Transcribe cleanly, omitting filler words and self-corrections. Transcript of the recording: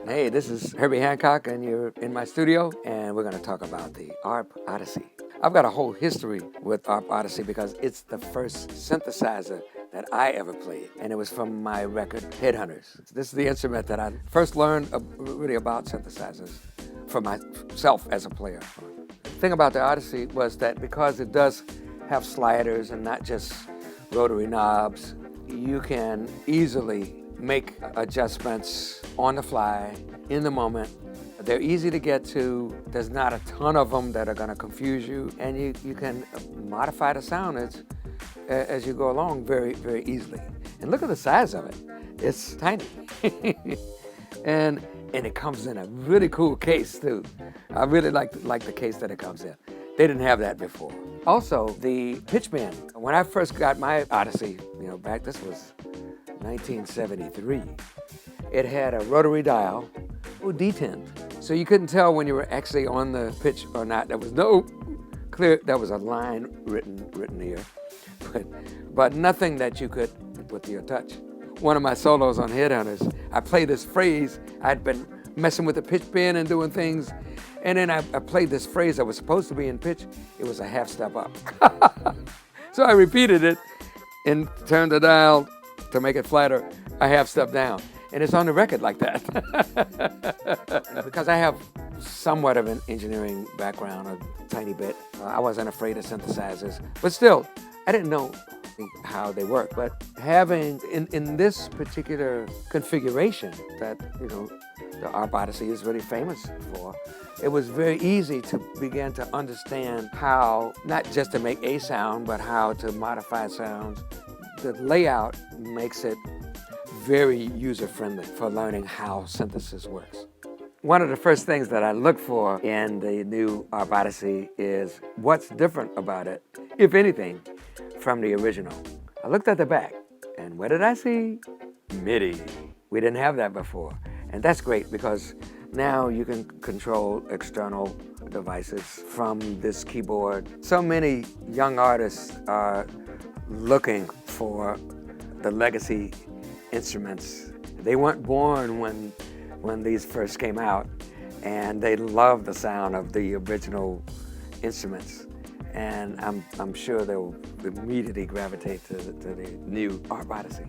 Hey, this is Herbie Hancock, and you're in my studio, and we're going to talk about the ARP Odyssey. I've got a whole history with ARP Odyssey because it's the first synthesizer that I ever played, and it was from my record, Headhunters. This is the instrument that I first learned really about synthesizers for myself as a player. The thing about the Odyssey was that because it does have sliders and not just rotary knobs, you can easily make adjustments on the fly, in the moment. They're easy to get to. There's not a ton of them that are going to confuse you, and you can modify the sound as you go along very, very easily. And look at the size of it. It's tiny. and it comes in a really cool case too. I really like the case that it comes in. They didn't have that before. Also, the pitch bend. When I first got my Odyssey, this was 1973, it had a rotary dial, D10. So you couldn't tell when you were actually on the pitch or not. There was no clear, there was a line written here, but nothing that you could with your touch. One of my solos on Headhunters, I played this phrase. I'd been messing with the pitch bend and doing things, and then I played this phrase that was supposed to be in pitch. It was a half step up. So I repeated it and turned the dial to make it flatter, a half step down. And it's on the record like that. Because I have somewhat of an engineering background, a tiny bit, I wasn't afraid of synthesizers. But still, I didn't know how they work. But having, in this particular configuration that, the ARP Odyssey is really famous for, it was very easy to begin to understand how, not just to make a sound, but how to modify sounds. The layout makes it very user-friendly for learning how synthesis works. One of the first things that I look for in the new ARP Odyssey is what's different about it, if anything, from the original. I looked at the back, and what did I see? MIDI. We didn't have that before, and that's great because now you can control external devices from this keyboard. So many young artists are looking for the legacy instruments. They weren't born when these first came out, and they love the sound of the original instruments. And I'm sure they'll immediately gravitate to the new ARP Odyssey.